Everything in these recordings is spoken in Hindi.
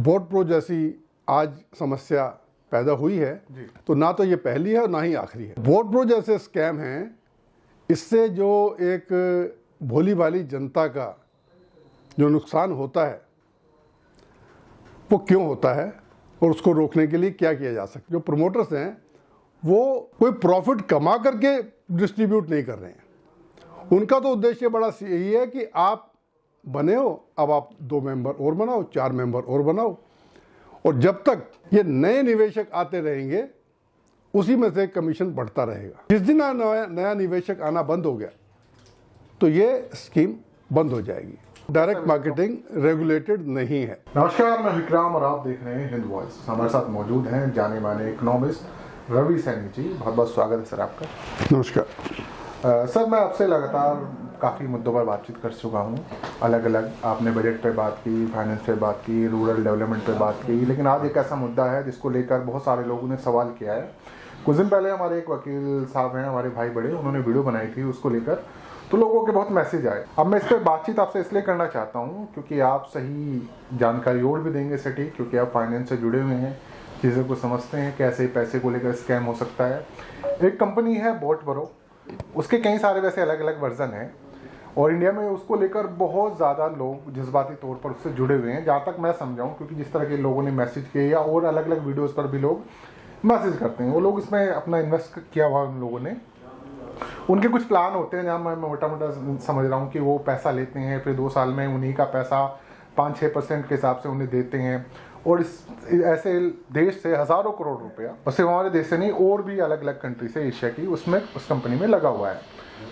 वोट प्रो जैसी आज समस्या पैदा हुई है तो ना तो ये पहली है और ना ही आखिरी है। वोट प्रो जैसे स्कैम हैं, इससे जो एक भोली भाली जनता का जो नुकसान होता है वो क्यों होता है और उसको रोकने के लिए क्या किया जा सकता है। जो प्रमोटर्स हैं वो कोई प्रॉफिट कमा करके डिस्ट्रीब्यूट नहीं कर रहे हैं, उनका तो उद्देश्य बड़ा यही है कि आप बने हो, अब आप 2 मेंबर और बनाओ, 4 मेंबर और बनाओ, और जब तक ये नए निवेशक आते रहेंगे उसी में से कमीशन बढ़ता रहेगा। जिस दिन नया निवेशक आना बंद हो गया तो ये स्कीम बंद हो जाएगी। डायरेक्ट मार्केटिंग रेगुलेटेड नहीं है। नमस्कार, मैं विक्रम और आप देख रहे हैं हिंद वॉइस। हमारे साथ मौजूद हैं जाने माने इकोनॉमिस्ट रवि सैनी जी। बहुत बहुत स्वागत है सर आपका। नमस्कार। सर, मैं आपसे लगातार काफ़ी मुद्दों पर बातचीत कर चुका हूँ। अलग अलग आपने बजट पे बात की, फाइनेंस पे बात की, रूरल डेवलपमेंट पे बात की, लेकिन आज एक ऐसा मुद्दा है जिसको लेकर बहुत सारे लोगों ने सवाल किया है। कुछ दिन पहले हमारे एक वकील साहब हैं, हमारे भाई बड़े, उन्होंने वीडियो बनाई थी उसको लेकर, तो लोगों के बहुत मैसेज आए। अब मैं इस पर बातचीत आपसे इसलिए करना चाहता हूँ क्योंकि आप सही जानकारी और भी देंगे सटीक, क्योंकि आप फाइनेंस से जुड़े हुए हैं, चीज़ों को समझते हैं कैसे पैसे को लेकर स्कैम हो सकता है। एक कंपनी है वोट प्रो, उसके कई सारे वैसे अलग अलग वर्जन हैं और इंडिया में उसको लेकर बहुत ज़्यादा लोग जज्बाती तौर पर उससे जुड़े हुए हैं, जहाँ तक मैं समझाऊँ, क्योंकि जिस तरह के लोगों ने मैसेज किए या और अलग अलग वीडियोस पर भी लोग मैसेज करते हैं, वो लोग इसमें अपना इन्वेस्ट किया हुआ उन लोगों ने, उनके कुछ प्लान होते हैं जहाँ मैं मोटा मोटा समझ रहा हूँ कि वो पैसा लेते हैं, फिर 2 साल में उन्हीं का पैसा 5-6% के हिसाब से उन्हें देते हैं, और इस ऐसे देश से हज़ारों करोड़ रुपया, और सिर्फ हमारे देश से नहीं और भी अलग अलग कंट्री से एशिया की उसमें उस कंपनी में लगा हुआ है।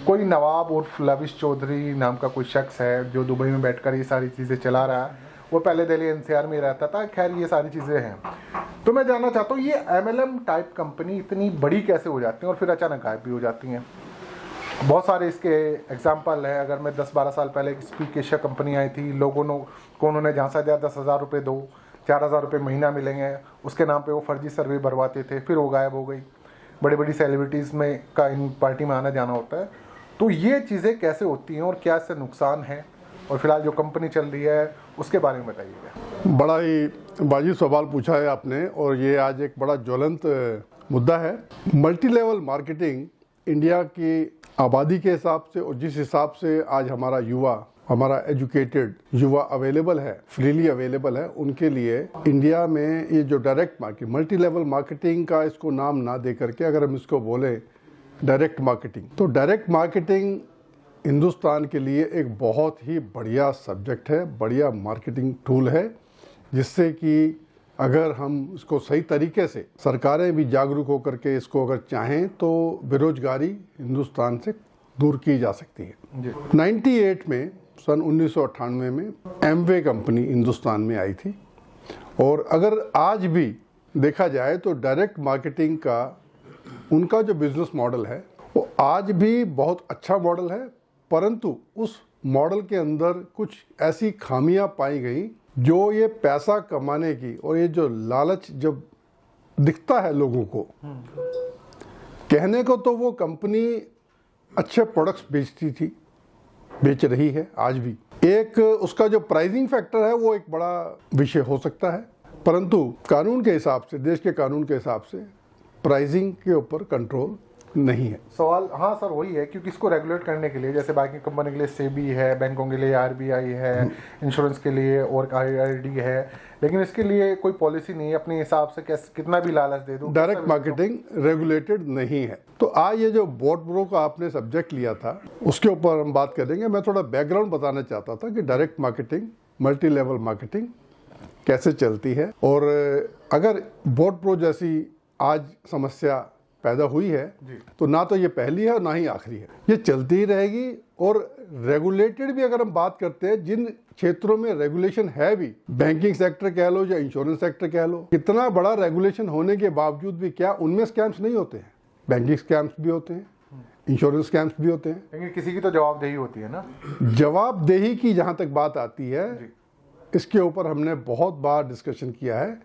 कोई नवाब उर्फ लविश चौधरी नाम का कोई शख्स है जो दुबई में बैठकर ये सारी चीज़ें चला रहा है, वो पहले दिल्ली एनसीआर में रहता था। खैर, ये सारी चीज़ें हैं। तो मैं जानना चाहता हूँ ये एमएलएम टाइप कंपनी इतनी बड़ी कैसे हो जाती हैं और फिर अचानक गायब भी हो जाती हैं। बहुत सारे इसके एग्जाम्पल है। अगर मैं 10-12 साल पहले एक स्पीक एशिया कंपनी आई थी, लोगों को उन्होंने झांसा दिया 10,000 रुपये दो, 4,000 रुपये महीना मिलेंगे, उसके नाम पे वो फर्जी सर्वे भरवाते थे, फिर वो गायब हो गई। बड़ी बड़ी सेलिब्रिटीज़ में का इन पार्टी में आना जाना होता है। तो ये चीज़ें कैसे होती हैं और क्या इससे नुकसान है, और फिलहाल जो कंपनी चल रही है उसके बारे में बताइएगा। बड़ा ही वाजिब सवाल पूछा है आपने, और ये आज एक बड़ा ज्वलंत मुद्दा है। मल्टी लेवल मार्केटिंग इंडिया की आबादी के हिसाब से और जिस हिसाब से आज हमारा एजुकेटेड युवा अवेलेबल है, फ्रीली अवेलेबल है, उनके लिए इंडिया में ये जो direct market, multi level marketing का इसको नाम ना दे करके अगर हम इसको बोले डायरेक्ट मार्केटिंग, तो डायरेक्ट मार्केटिंग हिंदुस्तान के लिए एक बहुत ही बढ़िया सब्जेक्ट है, बढ़िया मार्केटिंग टूल है, जिससे कि अगर हम इसको सही तरीके से, सरकारें भी जागरूक होकर के इसको अगर चाहें तो बेरोजगारी हिंदुस्तान से दूर की जा सकती है। 98 में, सन 1998 में एमवे कंपनी हिंदुस्तान में आई थी, और अगर आज भी देखा जाए तो डायरेक्ट मार्केटिंग का उनका जो बिजनेस मॉडल है वो आज भी बहुत अच्छा मॉडल है, परंतु उस मॉडल के अंदर कुछ ऐसी खामियां पाई गई जो ये पैसा कमाने की और ये जो लालच जब दिखता है लोगों को, कहने को तो वो कंपनी अच्छे प्रोडक्ट्स बेच रही है आज भी। एक उसका जो प्राइसिंग फैक्टर है वो एक बड़ा विषय हो सकता है, परंतु कानून के हिसाब से, देश के कानून के हिसाब से प्राइसिंग के ऊपर कंट्रोल नहीं है। सवाल हाँ सर वही है, क्योंकि इसको रेगुलेट करने के लिए, जैसे बाकी कंपनी के लिए सेबी है, बैंकों के लिए आरबीआई है, इंश्योरेंस के लिए और आईआरडी है, लेकिन इसके लिए कोई पॉलिसी नहीं है। अपने हिसाब से कैसे कितना भी लालच दे दो, डायरेक्ट मार्केटिंग रेगुलेटेड नहीं है। तो आज ये जो वोट प्रो का आपने सब्जेक्ट लिया था उसके ऊपर हम बात करेंगे। मैं थोड़ा बैकग्राउंड बताना चाहता था कि direct marketing, multi level marketing कैसे चलती है, और अगर वोट प्रो जैसी आज समस्या पैदा हुई है तो ना तो ये पहली है और ना ही आखिरी है, ये चलती ही रहेगी। और रेगुलेटेड भी अगर हम बात करते हैं, जिन क्षेत्रों में रेगुलेशन है भी, बैंकिंग सेक्टर कह लो या इंश्योरेंस सेक्टर कह लो, कितना बड़ा रेगुलेशन होने के बावजूद भी क्या उनमें स्कैम्स नहीं होते हैं? बैंकिंग स्कैम्स भी होते हैं, इंश्योरेंस स्कैम्स भी होते हैं, लेकिन किसी की तो जवाबदेही होती है ना। जवाबदेही की जहां तक बात आती है, इसके ऊपर हमने बहुत बार डिस्कशन किया है।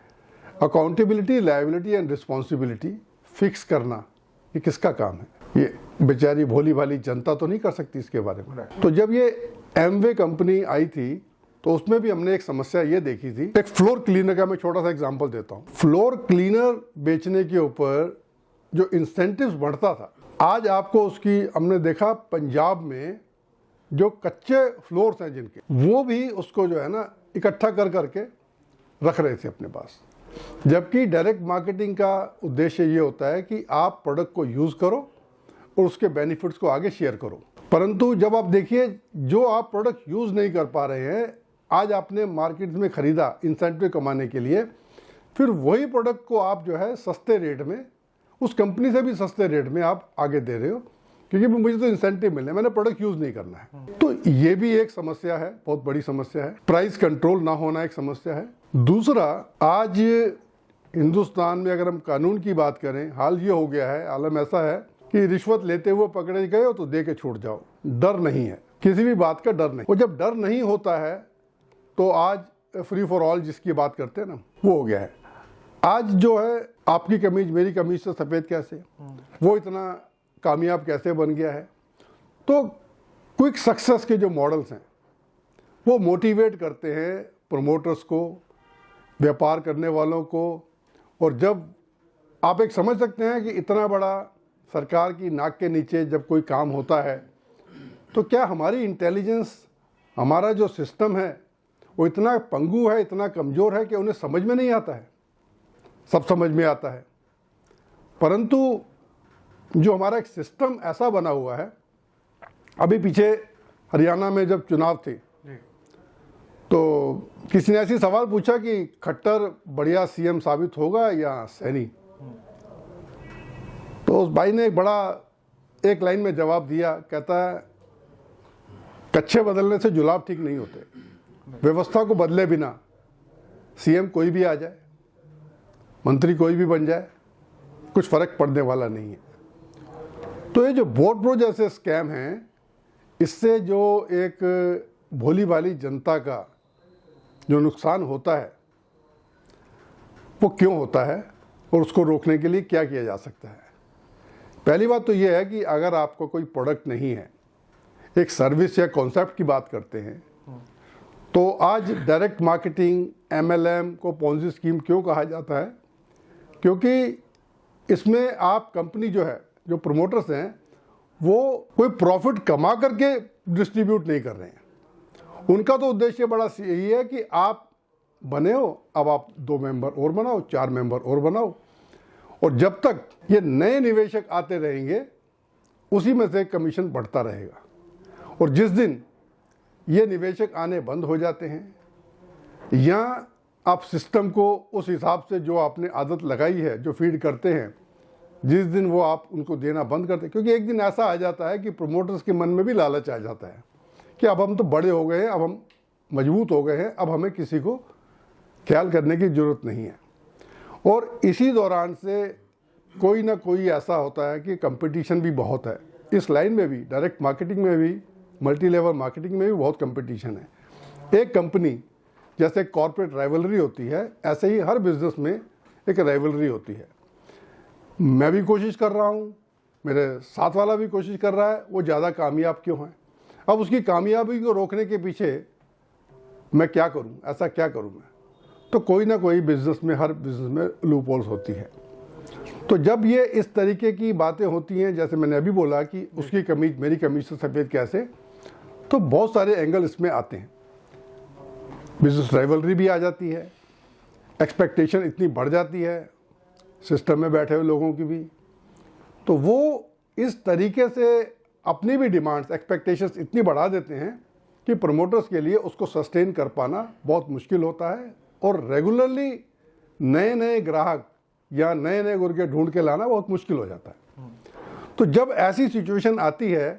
Accountability, liability and responsibility fix करना ये किसका काम है? ये बेचारी भोली भाली जनता तो नहीं कर सकती इसके बारे में। तो जब ये एमवे कंपनी आई थी तो उसमें भी हमने एक समस्या ये देखी थी। एक फ्लोर क्लीनर का मैं छोटा सा एग्जांपल देता हूँ। फ्लोर क्लीनर बेचने के ऊपर जो इंसेंटिव्स बढ़ता था, आज आपको उसकी हमने देखा पंजाब में जो कच्चे फ्लोर्स हैं जिनके, वो भी उसको जो है ना इकट्ठा कर करके रख रहे थे अपने पास। जबकि डायरेक्ट मार्केटिंग का उद्देश्य ये होता है कि आप प्रोडक्ट को यूज़ करो और उसके बेनिफिट्स को आगे शेयर करो। परंतु जब आप देखिए जो आप प्रोडक्ट यूज़ नहीं कर पा रहे हैं, आज आपने मार्केट में ख़रीदा इंसेंटिव कमाने के लिए, फिर वही प्रोडक्ट को आप जो है सस्ते रेट में, उस कंपनी से भी सस्ते रेट में आप आगे दे रहे हो, क्योंकि मुझे तो इंसेंटिव मिलने, मैंने प्रोडक्ट यूज़ नहीं करना है। तो ये भी एक समस्या है, बहुत बड़ी समस्या है। प्राइस कंट्रोल ना होना एक समस्या है। दूसरा, आज हिंदुस्तान में अगर हम कानून की बात करें, हाल ये हो गया है, आलम ऐसा है कि रिश्वत लेते हुए पकड़े गए हो तो दे के छूट जाओ, डर नहीं है, किसी भी बात का डर नहीं। और जब डर नहीं होता है तो आज फ्री फॉर ऑल जिसकी बात करते हैं ना, वो हो गया है। आज जो है आपकी कमीज मेरी कमीज से सफ़ेद कैसे, वो इतना कामयाब कैसे बन गया है। तो क्विक सक्सेस के जो मॉडल्स हैं वो मोटिवेट करते हैं प्रमोटर्स को, व्यापार करने वालों को। और जब आप एक समझ सकते हैं कि इतना बड़ा सरकार की नाक के नीचे जब कोई काम होता है, तो क्या हमारी इंटेलिजेंस, हमारा जो सिस्टम है वो इतना पंगु है, इतना कमज़ोर है कि उन्हें समझ में नहीं आता है? सब समझ में आता है, परंतु जो हमारा एक सिस्टम ऐसा बना हुआ है। अभी पीछे हरियाणा में जब चुनाव थे तो किसी ने ऐसी सवाल पूछा कि खट्टर बढ़िया सीएम साबित होगा या सैनी, तो उस भाई ने एक लाइन में जवाब दिया, कहता है कच्छे बदलने से जुलाब ठीक नहीं होते, व्यवस्था को बदले बिना सीएम कोई भी आ जाए, मंत्री कोई भी बन जाए, कुछ फर्क पड़ने वाला नहीं है। तो ये जो वोट प्रो जैसे स्कैम हैं, इससे जो एक भोली भाली जनता का जो नुकसान होता है वो क्यों होता है और उसको रोकने के लिए क्या किया जा सकता है? पहली बात तो ये है कि अगर आपको कोई प्रोडक्ट नहीं है, एक सर्विस या कॉन्सेप्ट की बात करते हैं, तो आज डायरेक्ट मार्केटिंग, एमएलएम को पॉन्जी स्कीम क्यों कहा जाता है? क्योंकि इसमें आप कंपनी जो है, जो प्रमोटर्स हैं, वो कोई प्रॉफिट कमा करके डिस्ट्रीब्यूट नहीं कर रहे हैं। उनका तो उद्देश्य बड़ा यही है कि आप बने हो, अब आप 2 मेंबर और बनाओ, 4 मेंबर और बनाओ, और जब तक ये नए निवेशक आते रहेंगे उसी में से कमीशन बढ़ता रहेगा। और जिस दिन ये निवेशक आने बंद हो जाते हैं या आप सिस्टम को उस हिसाब से जो आपने आदत लगाई है, जो फीड करते हैं, जिस दिन वो आप उनको देना बंद करते हैं, क्योंकि एक दिन ऐसा आ जाता है कि प्रमोटर्स के मन में भी लालच आ जाता है कि अब हम तो बड़े हो गए हैं, अब हम मजबूत हो गए हैं, अब हमें किसी को ख्याल करने की ज़रूरत नहीं है। और इसी दौरान से कोई ना कोई ऐसा होता है कि कंपटीशन भी बहुत है इस लाइन में भी, डायरेक्ट मार्केटिंग में भी, मल्टी लेवल मार्केटिंग में भी बहुत कंपटीशन है। एक कंपनी जैसे कॉर्पोरेट राइवलरी होती है, ऐसे ही हर बिजनेस में एक राइवलरी होती है। मैं भी कोशिश कर रहा हूँ, मेरे साथ वाला भी कोशिश कर रहा है, वो ज़्यादा कामयाब क्यों है? अब उसकी कामयाबी को रोकने के पीछे मैं क्या करूँ, ऐसा क्या करूँ मैं? तो कोई ना कोई बिजनेस में, हर बिजनेस में लूप होल्स होती है। तो जब ये इस तरीके की बातें होती हैं, जैसे मैंने अभी बोला कि उसकी कमीज मेरी कमीज से सफ़ेद कैसे, तो बहुत सारे एंगल इसमें आते हैं। बिजनेस राइवलरी भी आ जाती है, एक्सपेक्टेशन इतनी बढ़ जाती है सिस्टम में बैठे हुए लोगों की भी, तो वो इस तरीके से अपनी भी डिमांड्स, एक्सपेक्टेशंस इतनी बढ़ा देते हैं कि प्रमोटर्स के लिए उसको सस्टेन कर पाना बहुत मुश्किल होता है। और रेगुलरली नए नए ग्राहक या नए नए गुर्गे ढूंढ के लाना बहुत मुश्किल हो जाता है। तो जब ऐसी सिचुएशन आती है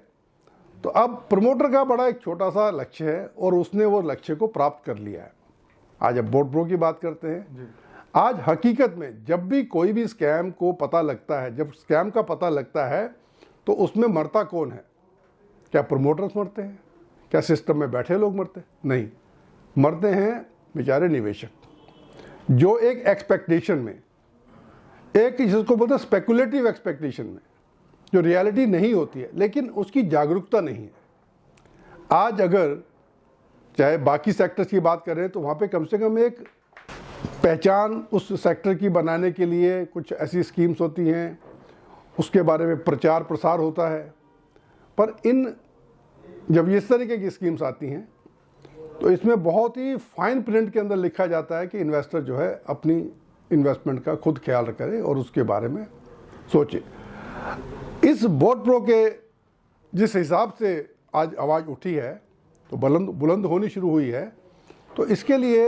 तो अब प्रमोटर का बड़ा एक छोटा सा लक्ष्य है और उसने वो लक्ष्य को प्राप्त कर लिया है। आज अब बोर्ड प्रो की बात करते हैं। आज हकीकत में जब भी कोई भी स्कैम को पता लगता है, जब स्कैम का पता लगता है, तो उसमें मरता कौन है? क्या प्रमोटर्स मरते हैं? क्या सिस्टम में बैठे लोग मरते हैं? नहीं, मरते हैं बेचारे निवेशक, जो एक एक्सपेक्टेशन में, एक जिसको बोलते हैं स्पेकुलेटिव एक्सपेक्टेशन में, जो रियलिटी नहीं होती है, लेकिन उसकी जागरूकता नहीं है। आज अगर चाहे बाकी सेक्टर्स की बात करें तो वहाँ पे कम से कम एक पहचान उस सेक्टर की बनाने के लिए कुछ ऐसी स्कीम्स होती हैं, उसके बारे में प्रचार प्रसार होता है। पर जब इस तरीके की स्कीम्स आती हैं तो इसमें बहुत ही फाइन प्रिंट के अंदर लिखा जाता है कि इन्वेस्टर जो है अपनी इन्वेस्टमेंट का खुद ख्याल करे और उसके बारे में सोचे। इस बोर्ड प्रो के जिस हिसाब से आज आवाज़ उठी है तो बुलंद होनी शुरू हुई है, तो इसके लिए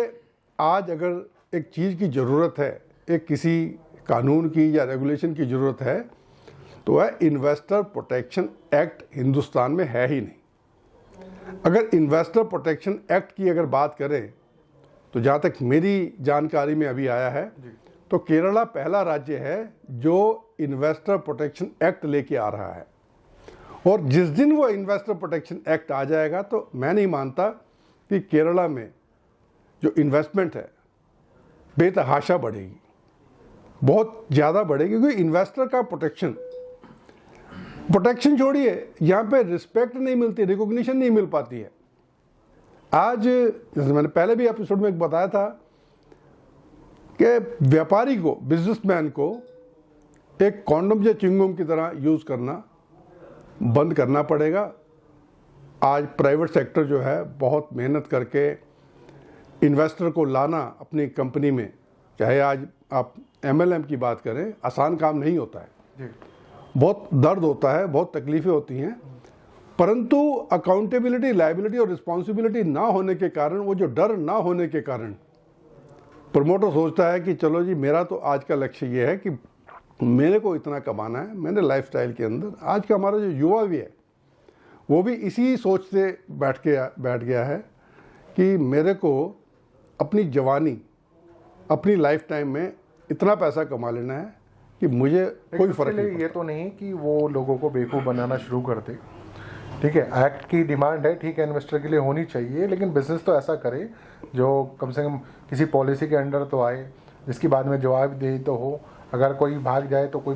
आज अगर एक चीज़ की ज़रूरत है, एक किसी कानून की या रेगुलेशन की ज़रूरत है, तो वह इन्वेस्टर प्रोटेक्शन एक्ट हिंदुस्तान में है ही नहीं। अगर इन्वेस्टर प्रोटेक्शन एक्ट की अगर बात करें तो जहाँ तक मेरी जानकारी में अभी आया है तो केरला पहला राज्य है जो इन्वेस्टर प्रोटेक्शन एक्ट लेके आ रहा है। और जिस दिन वो इन्वेस्टर प्रोटेक्शन एक्ट आ जाएगा तो मैं नहीं मानता कि केरला में जो इन्वेस्टमेंट है बेतहाशा बढ़ेगी, बहुत ज़्यादा बढ़ेगी, क्योंकि इन्वेस्टर का प्रोटेक्शन छोड़िए, यहाँ पे रिस्पेक्ट नहीं मिलती, रिकॉग्निशन नहीं मिल पाती है। आज जैसे मैंने पहले भी एपिसोड में बताया था कि व्यापारी को, बिजनेसमैन को एक कॉन्डम या च्युइंगम की तरह यूज़ करना बंद करना पड़ेगा। आज प्राइवेट सेक्टर जो है बहुत मेहनत करके इन्वेस्टर को लाना अपनी कंपनी में, चाहे आज आप MLM की बात करें, आसान काम नहीं होता है जी। बहुत दर्द होता है, बहुत तकलीफ़ें होती हैं, परंतु अकाउंटेबिलिटी, लायबिलिटी और रिस्पॉन्सिबिलिटी ना होने के कारण, वो जो डर ना होने के कारण प्रमोटर सोचता है कि चलो जी मेरा तो आज का लक्ष्य ये है कि मेरे को इतना कमाना है, मैंने लाइफस्टाइल के अंदर। आज का हमारा जो युवा भी है वो भी इसी सोच से बैठ गया है कि मेरे को अपनी जवानी, अपनी लाइफ टाइम में इतना पैसा कमा लेना है कि मुझे कोई फर्क नहीं पड़ता। ये तो नहीं कि वो लोगों को बेवकूफ़ बनाना शुरू कर दे। ठीक है, एक्ट की डिमांड है, ठीक है, इन्वेस्टर के लिए होनी चाहिए, लेकिन बिजनेस तो ऐसा करे जो कम से कम किसी पॉलिसी के अंडर तो आए, जिसकी बाद में जवाबदेही तो हो। अगर कोई भाग जाए तो कोई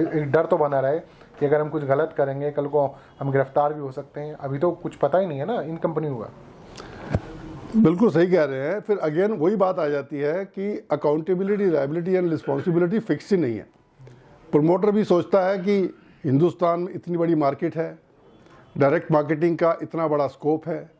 एक डर तो बना रहे कि अगर हम कुछ गलत करेंगे कल को हम गिरफ्तार भी हो सकते हैं। अभी तो कुछ पता ही नहीं है ना इन कंपनियों का। बिल्कुल सही कह रहे हैं। फिर अगेन वही बात आ जाती है कि accountability, liability and responsibility fix ही नहीं है। प्रमोटर भी सोचता है कि हिंदुस्तान में इतनी बड़ी मार्केट है, डायरेक्ट मार्केटिंग का इतना बड़ा स्कोप है,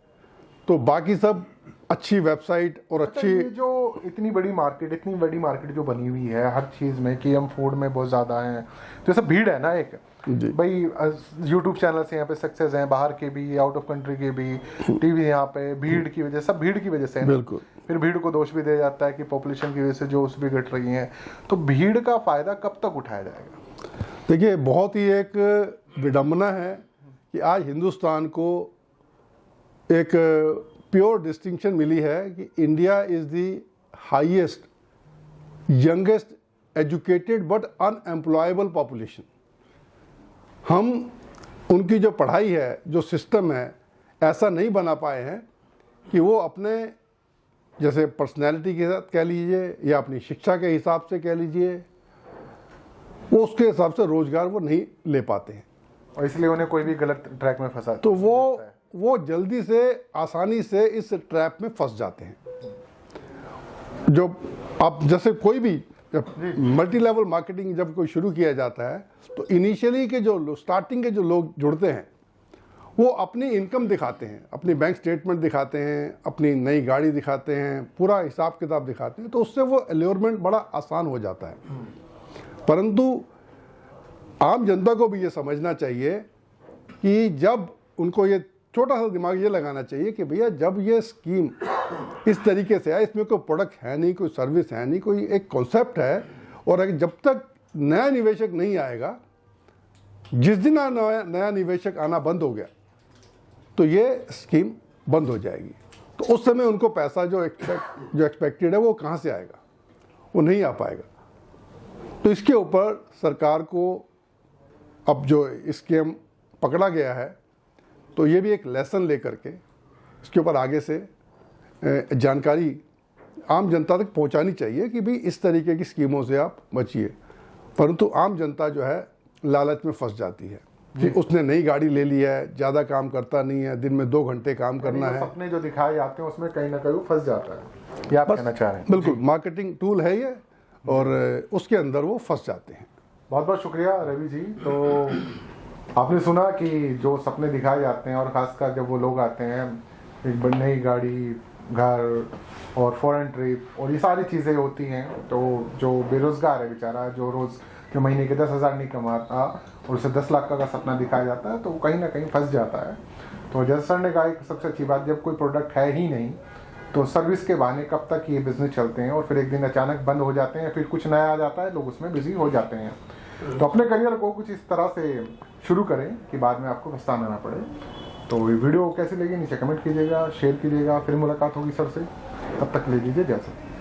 तो बाकी सब अच्छी वेबसाइट और अच्छी जो इतनी बड़ी मार्केट जो बनी हुई है हर चीज़ में, कि हम फूड में बहुत ज़्यादा हैं, तो सब भीड़ है ना एक भाई। यूट्यूब चैनल से यहाँ पे सक्सेस हैं, बाहर के भी, आउट ऑफ कंट्री के भी, टीवी यहाँ पे, भीड़ की वजह, सब भीड़ की वजह से है। बिल्कुल। फिर भीड़ को दोष भी दिया जाता है कि पॉपुलेशन की वजह से जो उस भी घट रही हैं, तो भीड़ का फ़ायदा कब तक उठाया जाएगा? देखिए, बहुत ही एक विडंबना है कि आज हिंदुस्तान को एक प्योर डिस्टिंक्शन मिली है कि India is the highest, youngest educated but unemployable population. हम उनकी जो पढ़ाई है, जो सिस्टम है, ऐसा नहीं बना पाए हैं कि वो अपने जैसे पर्सनैलिटी के साथ कह लीजिए या अपनी शिक्षा के हिसाब से कह लीजिए, वो उसके हिसाब से रोजगार वो नहीं ले पाते हैं और इसलिए उन्हें कोई भी गलत ट्रैक में फंसा तो वो जल्दी से, आसानी से इस ट्रैप में फंस जाते हैं। जो आप जैसे कोई भी मल्टी लेवल मार्केटिंग जब कोई शुरू किया जाता है तो इनिशियली के जो स्टार्टिंग के जो लोग जुड़ते हैं वो अपनी इनकम दिखाते हैं, अपनी बैंक स्टेटमेंट दिखाते हैं, अपनी नई गाड़ी दिखाते हैं, पूरा हिसाब किताब दिखाते हैं, तो उससे वो एल्योरमेंट बड़ा आसान हो जाता है। परंतु आम जनता को भी ये समझना चाहिए कि जब उनको ये छोटा सा दिमाग ये लगाना चाहिए कि भैया जब ये स्कीम इस तरीके से है, इसमें कोई प्रोडक्ट है नहीं, कोई सर्विस है नहीं, कोई एक कॉन्सेप्ट है, और जब तक नया निवेशक नहीं आएगा, जिस दिन नया निवेशक आना बंद हो गया तो ये स्कीम बंद हो जाएगी। तो उस समय उनको पैसा जो एक्सपेक्टेड है वो कहाँ से आएगा, वो नहीं आ पाएगा। तो इसके ऊपर सरकार को अब जो स्कीम पकड़ा गया है तो ये भी एक लेसन लेकर के इसके ऊपर आगे से जानकारी आम जनता तक पहुंचानी चाहिए कि भाई इस तरीके की स्कीमों से आप बचिए। परंतु आम जनता जो है लालच में फंस जाती है। कि उसने नई गाड़ी ले ली है, ज़्यादा काम करता नहीं है, दिन में 2 घंटे काम करना है। सपने जो दिखाए जाते हैं उसमें कहीं ना कहीं वो फंस जाता है, ये आप कहना चाह रहे हैं। बिल्कुल, मार्केटिंग टूल है ये, और उसके अंदर वो फंस जाते हैं। बहुत बहुत शुक्रिया रवि जी। तो आपने सुना कि जो सपने दिखाए जाते हैं, और खासकर जब वो लोग आते हैं, एक नई गाड़ी, घर और फॉरेन ट्रिप और ये सारी चीज़ें होती हैं, तो जो बेरोजगार है बेचारा, जो रोज़ के महीने के 10,000 नहीं कमाता और उसे 10 लाख का सपना दिखाया जाता है, तो वो कहीं ना कहीं फंस जाता है। तो जैसे सर ने कहा, एक सबसे अच्छी बात, जब कोई प्रोडक्ट है ही नहीं तो सर्विस के बहाने कब तक ये बिजनेस चलते हैं, और फिर एक दिन अचानक बंद हो जाते हैं, फिर कुछ नया आ जाता है, लोग उसमें बिजी हो जाते हैं। तो अपने करियर को कुछ इस तरह से शुरू करें कि बाद में आपको पछताना ना पड़े। तो ये वीडियो कैसी लगी नीचे कमेंट कीजिएगा, शेयर कीजिएगा। फिर मुलाकात होगी सर से, तब तक ले लीजिए, जय सर।